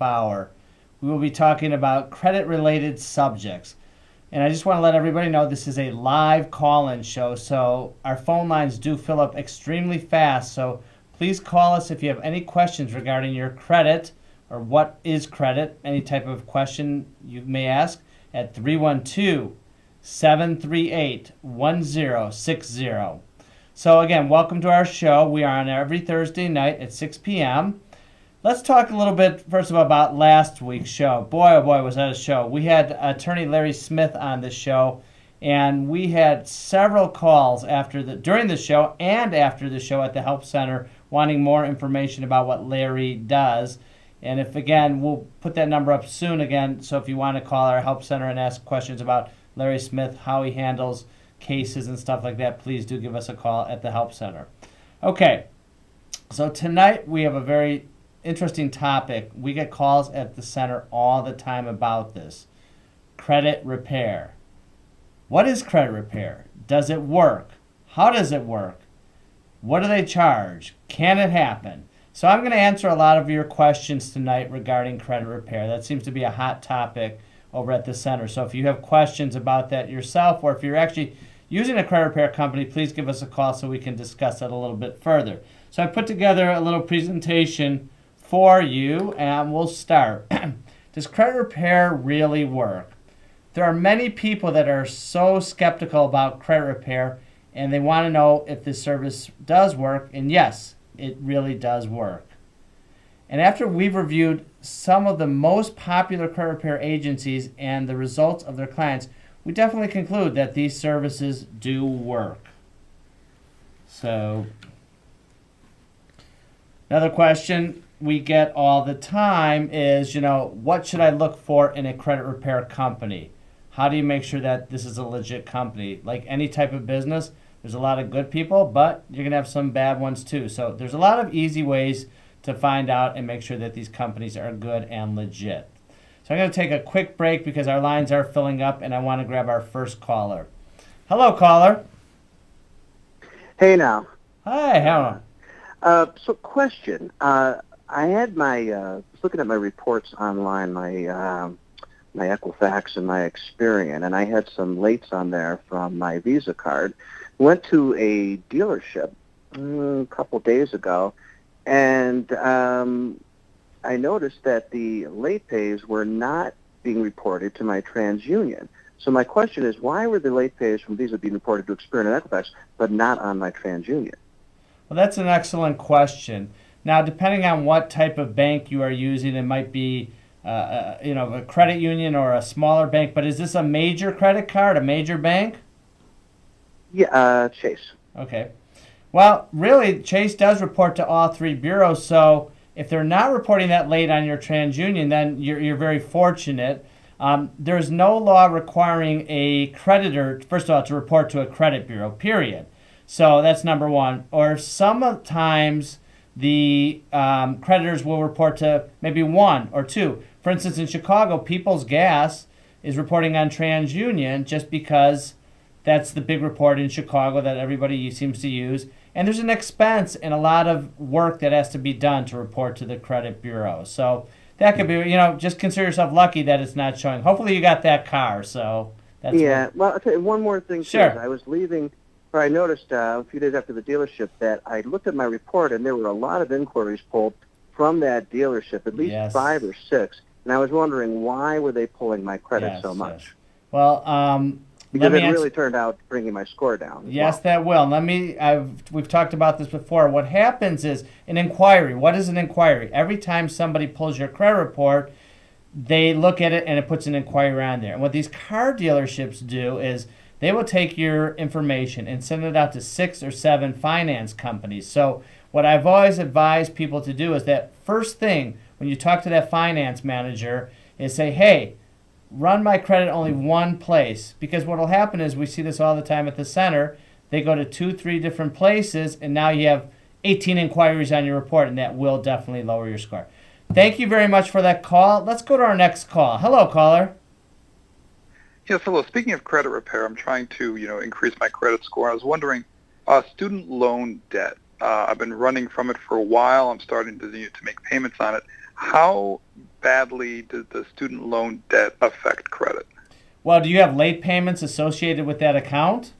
half hour, we will be talking about credit-related subjects. And I just want to let everybody know this is a live call-in show, so our phone lines do fill up extremely fast. So please call us if you have any questions regarding your credit or what is credit, any type of question you may ask at 312-738-1060. So again, welcome to our show. We are on every Thursday night at 6 p.m. Let's talk a little bit, first of all, about last week's show. Boy, oh boy, was that a show. We had attorney Larry Smith on the show, and we had several calls during the show and after the show at the Help Center wanting more information about what Larry does. And if, again, we'll put that number up soon again, so if you want to call our Help Center and ask questions about Larry Smith, how he handles cases and stuff like that, please do give us a call at the Help Center. Okay, so tonight we have a very interesting topic. We get calls at the center all the time about this. Credit repair. What is credit repair? Does it work? How does it work? What do they charge? Can it happen? So I'm going to answer a lot of your questions tonight regarding credit repair. That seems to be a hot topic over at the center. So if you have questions about that yourself, or if you're actually using a credit repair company, please give us a call so we can discuss that a little bit further. So I put together a little presentation for you, and we'll start. Does credit repair really work? There are many people that are so skeptical about credit repair, and they want to know if this service does work, and yes, it really does work. And after we've reviewed some of the most popular credit repair agencies and the results of their clients, we definitely conclude that these services do work. So, another question we get all the time is, what should I look for in a credit repair company? How do you make sure that this is a legit company? Like any type of business, there's a lot of good people, but you're going to have some bad ones too. So there's a lot of easy ways to find out and make sure that these companies are good and legit. So I'm going to take a quick break because our lines are filling up, and I want to grab our first caller. Hello, caller. Hey now. Hi, how So question. I had was looking at my reports online, my Equifax and my Experian, and I had some lates on there from my Visa card. Went to a dealership a couple days ago, and I noticed that the late pays were not being reported to my TransUnion. So my question is, why were the late pays from Visa being reported to Experian and Equifax, but not on my TransUnion? Well, that's an excellent question. Now, depending on what type of bank you are using, it might be a credit union or a smaller bank. But is this a major credit card, a major bank? Yeah, Chase. Okay. Well, really, Chase does report to all three bureaus. So if they're not reporting that late on your TransUnion, then you're very fortunate. There's no law requiring a creditor, first of all, to report to a credit bureau, period. So that's number one. Or sometimes the creditors will report to maybe one or two. For instance, in Chicago, People's Gas is reporting on TransUnion just because that's the big report in Chicago that everybody seems to use. And there's an expense and a lot of work that has to be done to report to the credit bureau. So that could be, just consider yourself lucky that it's not showing. Hopefully you got that car. So that's Well, I'll tell you one more thing. Sure. Too. I was leaving, or I noticed a few days after the dealership that I looked at my report and there were a lot of inquiries pulled from that dealership, at least Yes. 5 or 6. And I was wondering, why were they pulling my credit Yes, so much? yes. Well, Because let me it really turned out bringing my score down. Yes, that will. We've talked about this before. What happens is an inquiry. What is an inquiry? Every time somebody pulls your credit report, they look at it and it puts an inquiry on there. And what these car dealerships do is they will take your information and send it out to 6 or 7 finance companies. So what I've always advised people to do is that first thing when you talk to that finance manager is say, hey, run my credit only one place, because what will happen is we see this all the time at the center. They go to 2, 3 different places, and now you have 18 inquiries on your report, and that will definitely lower your score. Thank you very much for that call. Let's go to our next call. Hello, caller. Yes, hello. Speaking of credit repair, I'm trying to, increase my credit score. I was wondering, student loan debt. I've been running from it for a while. I'm starting to make payments on it. How badly does the student loan debt affect credit? Well, do you have late payments associated with that account?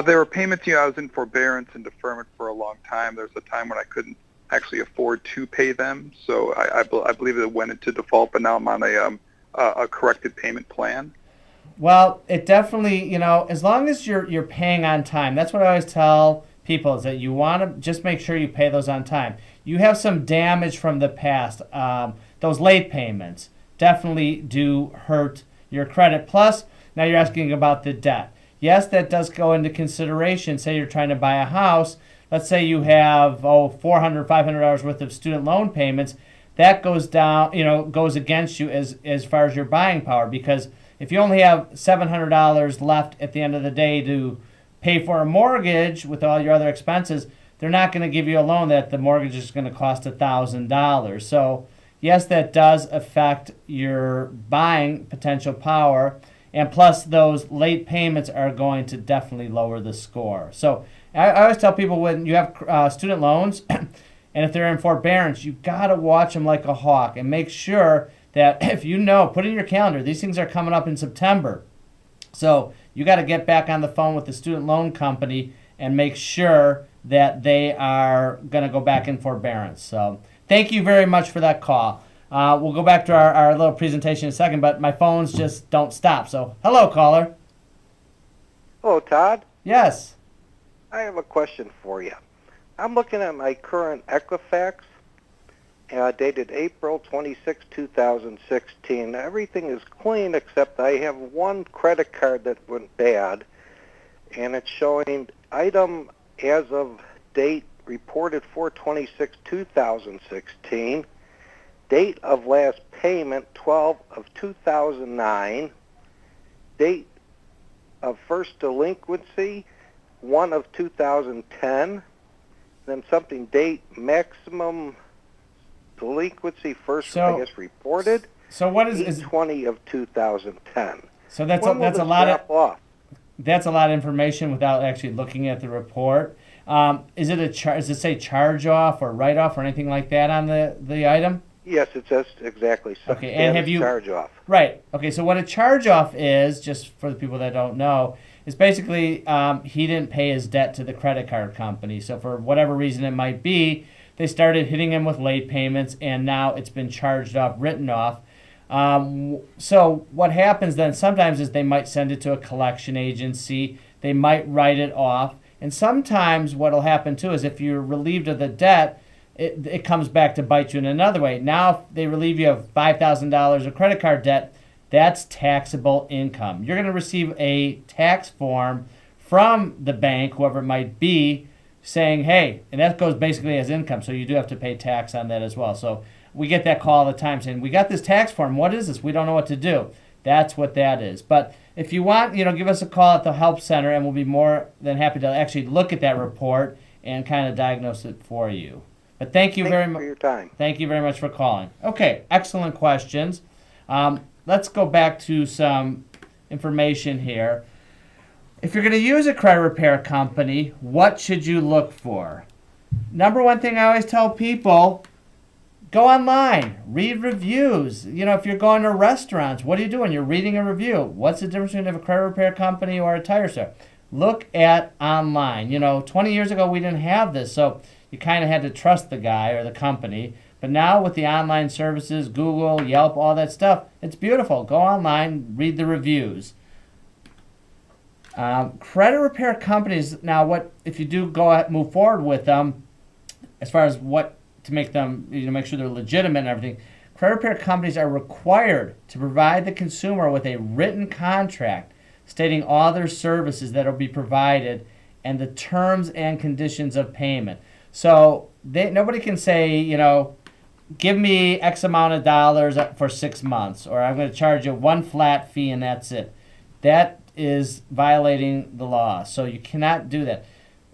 There were payments, I was in forbearance and deferment for a long time. There was a time when I couldn't actually afford to pay them, so I believe it went into default, but now I'm on a corrected payment plan. Well, it definitely, as long as you're paying on time, that's what I always tell people is that you want to just make sure you pay those on time. You have some damage from the past. Those late payments definitely do hurt your credit. Plus, now you're asking about the debt. Yes, that does go into consideration. Say you're trying to buy a house. Let's say you have $400, $500 worth of student loan payments. That goes down, goes against you as far as your buying power, because if you only have $700 left at the end of the day to pay for a mortgage with all your other expenses, they're not going to give you a loan that the mortgage is going to cost $1,000. So yes, that does affect your buying potential power. And plus, those late payments are going to definitely lower the score. So I always tell people when you have student loans, and if they're in forbearance, you got to watch them like a hawk and make sure that if put in your calendar, these things are coming up in September. So you got to get back on the phone with the student loan company and make sure that they are going to go back in forbearance. So thank you very much for that call. We'll go back to our little presentation in a second, but my phones just don't stop. So hello, caller. Hello, Todd. Yes. I have a question for you. I'm looking at my current Equifax, dated April 26, 2016. Everything is clean except I have one credit card that went bad, and it's showing item as of date reported 4/26/2016. Date of last payment 12 of 2009. Date of first delinquency 1 of 2010. Then something date maximum delinquency first, reported. So what is 20 of 2010. So that's a lot of that's a lot of information without actually looking at the report. Is it does it say charge off or write off or anything like that on the item? Yes, it says exactly. Okay, and have you charge off? Right. Okay, so what a charge off is, just for the people that don't know, is basically he didn't pay his debt to the credit card company. So for whatever reason it might be, they started hitting him with late payments, and now it's been charged off, written off. So what happens then sometimes is they might send it to a collection agency. They might write it off. And sometimes what will happen too is if you're relieved of the debt, it comes back to bite you in another way. Now if they relieve you of $5,000 of credit card debt, that's taxable income. You're going to receive a tax form from the bank, whoever it might be, saying, hey, and that goes basically as income, so you do have to pay tax on that as well. So we get that call all the time saying, we got this tax form, what is this? We don't know what to do. That's what that is. But if you want, give us a call at the help center, and we'll be more than happy to actually look at that report and kind of diagnose it for you. But thank you very much for your time. Thank you very much for calling. Okay, excellent questions. Let's go back to some information here. If you're going to use a credit repair company, what should you look for? Number one thing I always tell people, go online, read reviews. If you're going to restaurants, what are you doing? You're reading a review. What's the difference between a credit repair company or a tire store? Look at online. 20 years ago we didn't have this, so you kind of had to trust the guy or the company. But now with the online services, Google, Yelp, all that stuff, it's beautiful. Go online, read the reviews. Credit repair companies, now what if you do move forward with them, as far as what to make them, make sure they're legitimate and everything, credit repair companies are required to provide the consumer with a written contract stating all their services that will be provided and the terms and conditions of payment. So nobody can say, give me X amount of dollars for 6 months, or I'm going to charge you one flat fee and that's it. That is violating the law. So you cannot do that.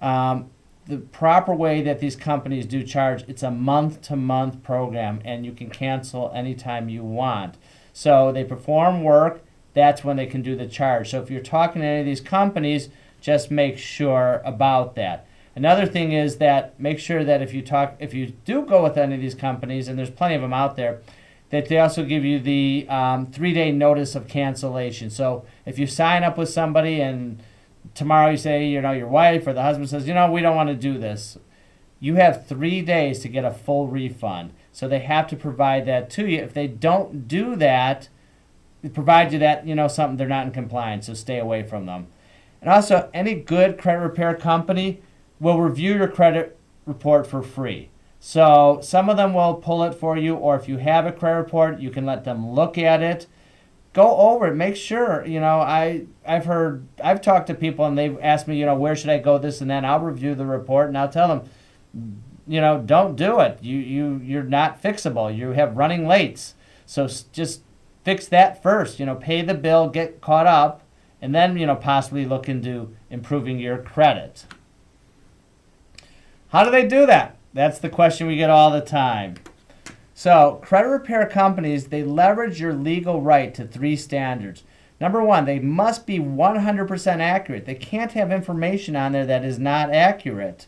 The proper way that these companies do charge, it's a month-to-month program, and you can cancel anytime you want. So they perform work, that's when they can do the charge. So if you're talking to any of these companies, just make sure about that. Another thing is that make sure that if you do go with any of these companies, and there's plenty of them out there, that they also give you the 3-day notice of cancellation. So if you sign up with somebody and tomorrow you say, your wife or the husband says, we don't want to do this, you have 3 days to get a full refund. So they have to provide that to you. If they don't do that, they provide you that, something, they're not in compliance, so stay away from them. And also, any good credit repair company will review your credit report for free. So some of them will pull it for you, or if you have a credit report, you can let them look at it. Go over it. Make sure, I've talked to people and they've asked me, where should I go, this and that. I'll review the report and I'll tell them, don't do it. You're not fixable. You have running lates. So just fix that first. Pay the bill, get caught up, and then, possibly look into improving your credit. How do they do that? That's the question we get all the time. So credit repair companies, they leverage your legal right to 3 standards. Number 1, they must be 100% accurate. They can't have information on there that is not accurate.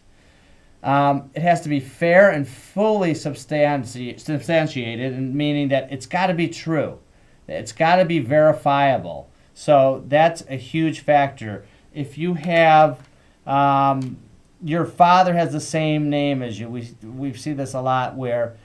It has to be fair and fully substantiated, meaning that it's got to be true. It's got to be verifiable. So that's a huge factor. If you have your father has the same name as you, we see this a lot where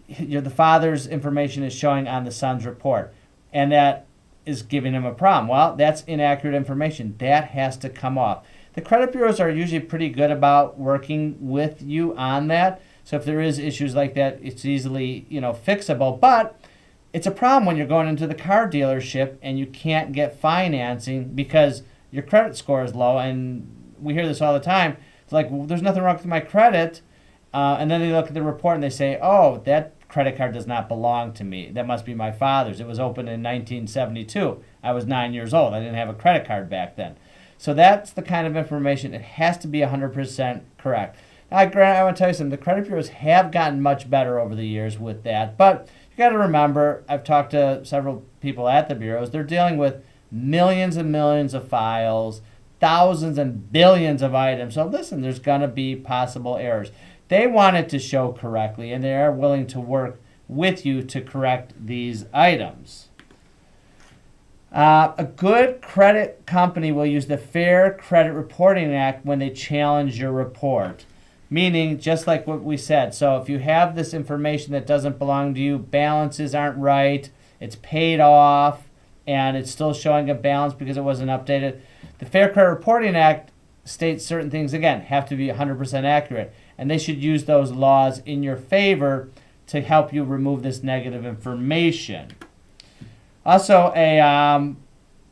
the father's information is showing on the son's report, and that is giving him a problem. Well, that's inaccurate information. That has to come off. The credit bureaus are usually pretty good about working with you on that. So if there is issues like that, it's easily fixable. But it's a problem when you're going into the car dealership and you can't get financing because your credit score is low. And we hear this all the time. It's like, well, there's nothing wrong with my credit. And then they look at the report and they say, oh, that credit card does not belong to me. That must be my father's. It was opened in 1972. I was 9 years old. I didn't have a credit card back then. So that's the kind of information. It has to be 100% correct. Now, Grant, I want to tell you something. The credit bureaus have gotten much better over the years with that. But you got to remember, I've talked to several people at the bureaus. They're dealing with millions and millions of files, thousands and billions of items. So listen, there's going to be possible errors. They want it to show correctly, and they are willing to work with you to correct these items. A good credit company will use the Fair Credit Reporting Act when they challenge your report. Meaning, just like what we said, so if you have this information that doesn't belong to you, balances aren't right, it's paid off, and it's still showing a balance because it wasn't updated, the Fair Credit Reporting Act states certain things, again, have to be 100% accurate. And they should use those laws in your favor to help you remove this negative information. Also,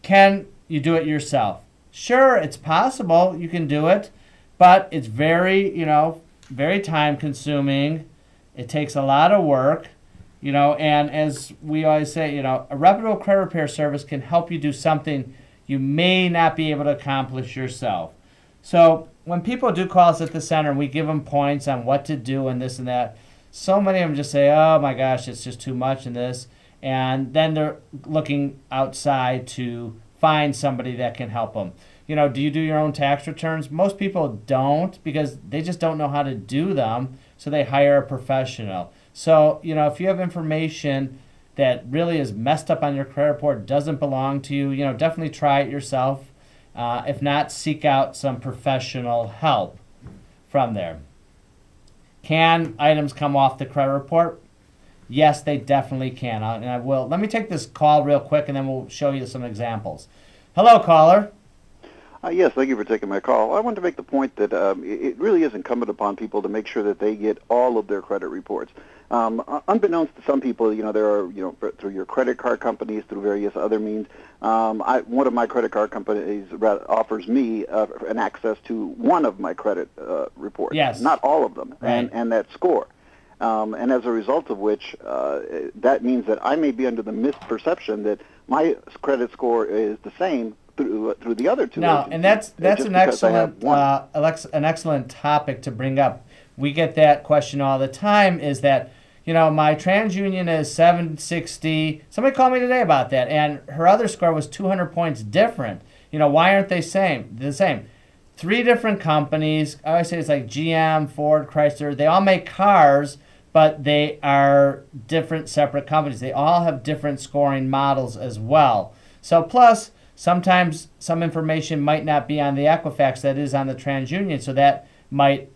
can you do it yourself? Sure, it's possible you can do it, but it's very, very time consuming. It takes a lot of work, and as we always say, a reputable credit repair service can help you do something you may not be able to accomplish yourself. So when people do call us at the center and we give them points on what to do and this and that, so many of them just say, oh my gosh, it's just too much in this. And then they're looking outside to find somebody that can help them. Do you do your own tax returns? Most people don't because they just don't know how to do them, so they hire a professional. So, if you have information that really is messed up on your credit report, doesn't belong to you, definitely try it yourself. If not, seek out some professional help from there. Can items come off the credit report? Yes, they definitely can. And I will. Let me take this call real quick, and then we'll show you some examples. Hello, caller. Yes, thank you for taking my call. I want to make the point that it really is incumbent upon people to make sure that they get all of their credit reports. Unbeknownst to some people, there are, through your credit card companies, through various other means, one of my credit card companies offers me an access to one of my credit reports. Yes. Not all of them, right. and that score. And as a result of which, that means that I may be under the misperception that my credit score is the same through the other two. No, and that's an excellent topic to bring up. We get that question all the time. Is that my TransUnion is 760. Somebody called me today about that, and her other score was 200 points different. Why aren't they the same? 3 different companies. I always say it's like GM, Ford, Chrysler. They all make cars, but they are different separate companies. They all have different scoring models as well. So plus, sometimes some information might not be on the Equifax that is on the TransUnion, so that might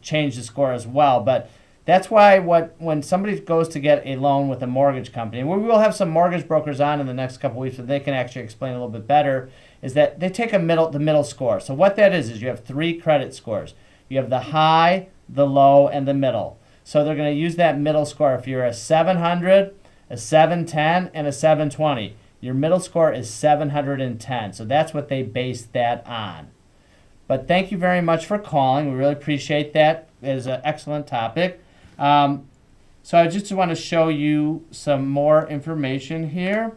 change the score as well. But that's why when somebody goes to get a loan with a mortgage company, and we will have some mortgage brokers on in the next couple of weeks so they can actually explain a little bit better, is that they take the middle score. So what that is you have 3 credit scores. You have the high, the low, and the middle. So they're going to use that middle score. If you're a 700, a 710, and a 720, your middle score is 710. So that's what they base that on. But thank you very much for calling. We really appreciate that. It is an excellent topic. So I just want to show you some more information here.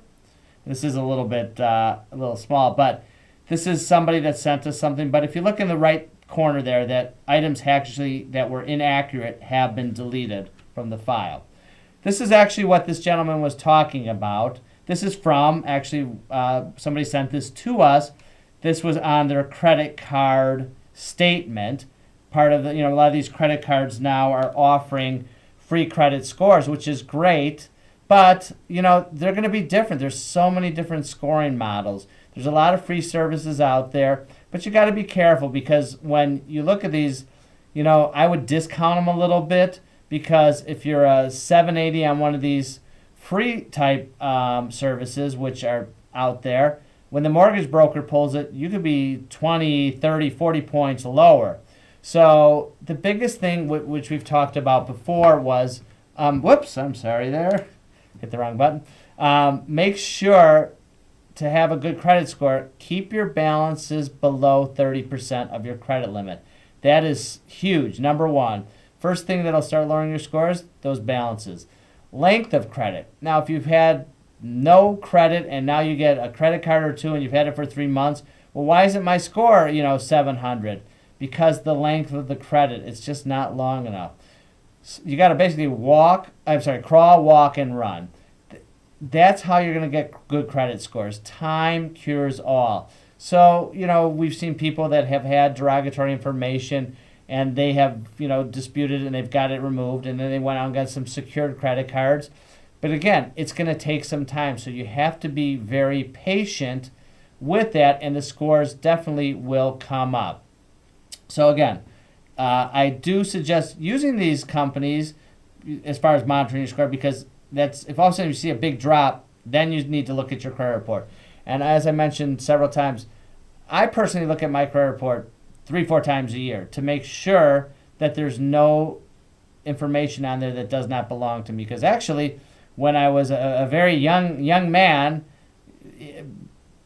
This is a little bit a little small, but this is somebody that sent us something. But if you look in the right corner there, that items actually that were inaccurate have been deleted from the file. This is actually what this gentleman was talking about. This is from, actually, somebody sent this to us. This was on their credit card statement. Part of the, a lot of these credit cards now are offering free credit scores, which is great. But, they're going to be different. There's so many different scoring models. There's a lot of free services out there. But you got to be careful because when you look at these, I would discount them a little bit because if you're a 780 on one of these free type services, which are out there, when the mortgage broker pulls it, you could be 20, 30, 40 points lower. So the biggest thing which we've talked about before was, whoops, I'm sorry there, hit the wrong button. Make sure to have a good credit score, keep your balances below 30% of your credit limit. That is huge, number one. First thing that'll start lowering your scores, those balances. Length of credit. Now, if you've had no credit and now you get a credit card or 2 and you've had it for 3 months, well, why isn't my score, 700? Because the length of the credit, it's just not long enough. So you got to basically crawl, walk, and run. That's how you're going to get good credit scores. Time cures all. So, we've seen people that have had derogatory information and they have, disputed and they've got it removed and then they went out and got some secured credit cards. But again, it's going to take some time. So you have to be very patient with that and the scores definitely will come up. So again, I do suggest using these companies as far as monitoring your score because that's if all of a sudden you see a big drop, then you need to look at your credit report. And as I mentioned several times, I personally look at my credit report 3-4 times a year to make sure that there's no information on there that does not belong to me. Because actually, when I was a very young man,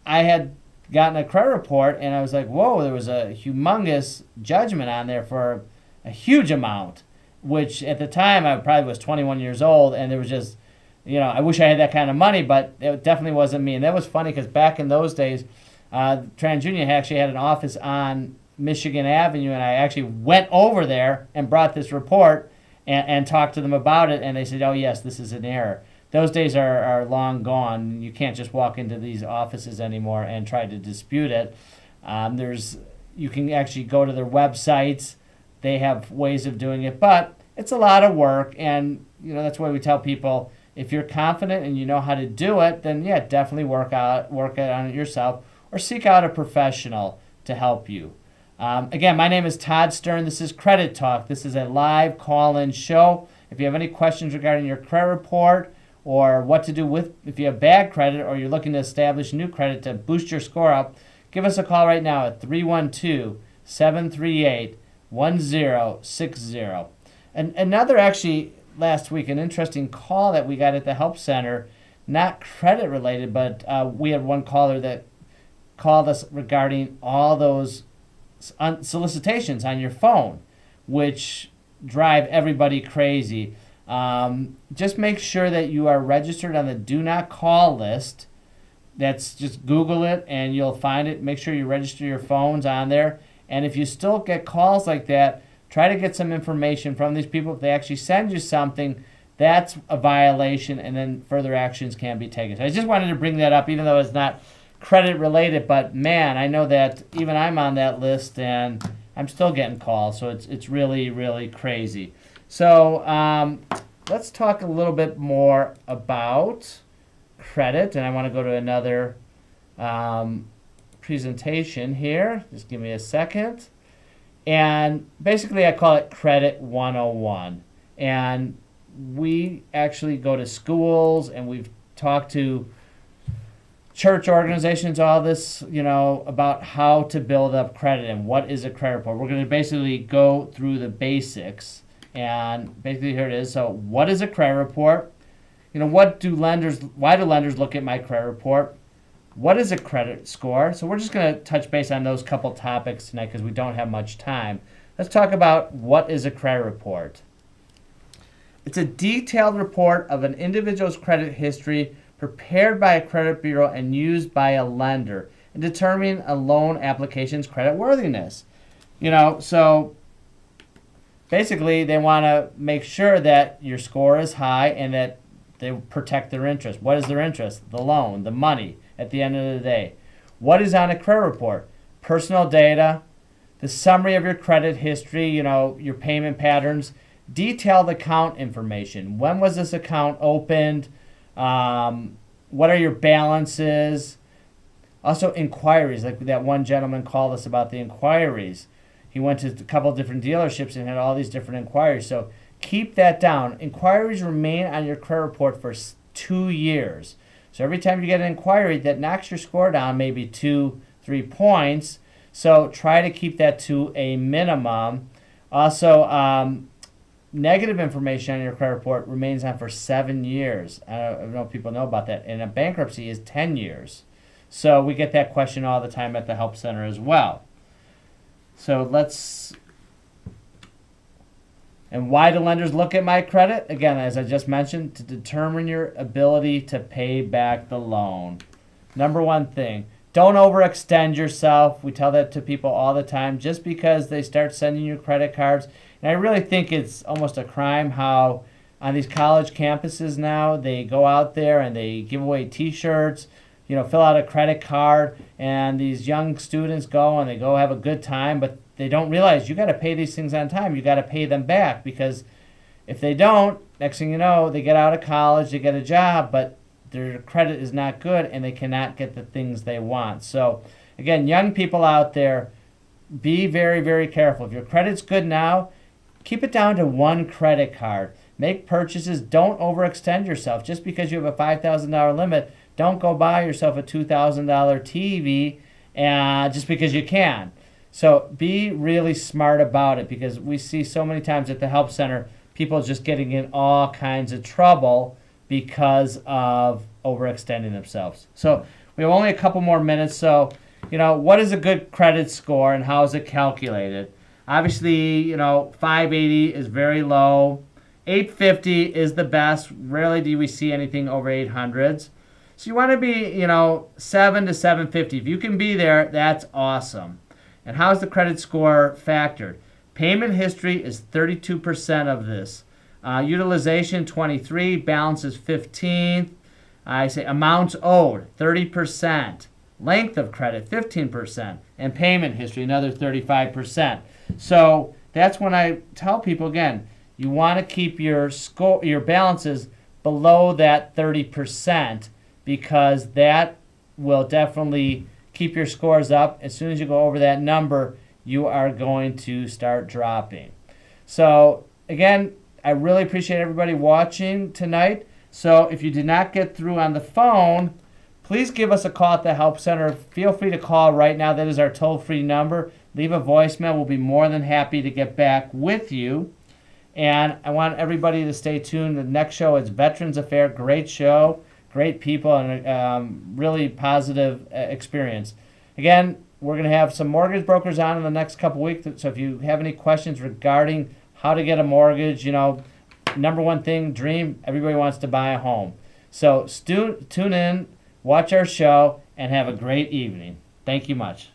I had gotten a credit report and I was like, whoa, there was a humongous judgment on there for a huge amount. Which at the time I probably was 21 years old, and there was just, I wish I had that kind of money, but it definitely wasn't me. And that was funny because back in those days, TransUnion actually had an office on Michigan Avenue, and I actually went over there and brought this report and talked to them about it, and they said, oh, yes, this is an error. Those days are long gone. You can't just walk into these offices anymore and try to dispute it. You can actually go to their websites. They have ways of doing it, but it's a lot of work, and that's why we tell people if you're confident and you know how to do it, then yeah, definitely work on it yourself or seek out a professional to help you. Again, my name is Todd Stern. This is Credit Talk. This is a live call-in show. If you have any questions regarding your credit report or what to do if you have bad credit or you're looking to establish new credit to boost your score up, give us a call right now at 312-738-1060. And another, actually, last week, an interesting call that we got at the Help Center, not credit related, but we had one caller that called us regarding all those solicitations on your phone, which drive everybody crazy. Just make sure that you are registered on the Do Not Call list. That's just Google it and you'll find it. Make sure you register your phones on there. And if you still get calls like that, try to get some information from these people. If they actually send you something, that's a violation, and then further actions can be taken. So I just wanted to bring that up, even though it's not credit related, but man, I know that even I'm on that list and I'm still getting calls. So it's really, really crazy. So let's talk a little bit more about credit. And I want to go to another presentation here. Just give me a second. And basically I call it Credit 101. And we actually go to schools and we've talked to church organizations, all this, about how to build up credit and what is a credit report. We're going to basically go through the basics. And basically here it is. So what is a credit report? Why do lenders look at my credit report? What is a credit score? So we're just going to touch base on those couple topics tonight because we don't have much time. Let's talk about what is a credit report. It's a detailed report of an individual's credit history prepared by a credit bureau and used by a lender in determining a loan application's credit worthiness. So basically they want to make sure that your score is high and that they protect their interest. What is their interest? The loan, the money at the end of the day. What is on a credit report? Personal data, the summary of your credit history, your payment patterns, detailed account information. When was this account opened? What are your balances? Also inquiries, like that one gentleman called us about the inquiries. He went to a couple of different dealerships and had all these different inquiries. So keep that down. Inquiries remain on your credit report for 2 years. So every time you get an inquiry, that knocks your score down maybe 2-3 points. So try to keep that to a minimum. Also, negative information on your credit report remains on for 7 years. I don't know if people know about that. And a bankruptcy is 10 years. So we get that question all the time at the Help Center as well. So and why do lenders look at my credit? Again, as I just mentioned, to determine your ability to pay back the loan. Number one thing, don't overextend yourself. We tell that to people all the time. Just because they start sending you credit cards, and I really think it's almost a crime how on these college campuses now, they go out there and they give away T-shirts, fill out a credit card, and these young students go and they go have a good time, but they don't realize you got to pay these things on time. You got to pay them back, because if they don't, next thing you know, they get out of college, they get a job, but their credit is not good and they cannot get the things they want. So again, young people out there, be very, very careful. If your credit's good now, keep it down to one credit card. Make purchases. Don't overextend yourself. Just because you have a $5,000 limit, don't go buy yourself a $2,000 TV just because you can. So be really smart about it, because we see so many times at the Help Center, people just getting in all kinds of trouble because of overextending themselves. So we have only a couple more minutes. So, what is a good credit score and how is it calculated? Obviously, 580 is very low. 850 is the best. Rarely do we see anything over 800s. So you want to be, 7 to 750. If you can be there, that's awesome. And how is the credit score factored? Payment history is 32% of this. Utilization, 23. Balance is 15. I say amounts owed, 30%. Length of credit, 15%. And payment history, another 35%. So that's when I tell people, again, you want to keep your balances below that 30%, because that will definitely keep your scores up. As soon as you go over that number, you are going to start dropping. So again, I really appreciate everybody watching tonight. So if you did not get through on the phone, please give us a call at the Help Center. Feel free to call right now. That is our toll-free number. Leave a voicemail. We'll be more than happy to get back with you. And I want everybody to stay tuned. The next show is Veterans Affair. Great show, great people, and a really positive experience. Again, we're going to have some mortgage brokers on in the next couple weeks. So if you have any questions regarding how to get a mortgage, number one thing, dream, everybody wants to buy a home. So tune in, watch our show, and have a great evening. Thank you much.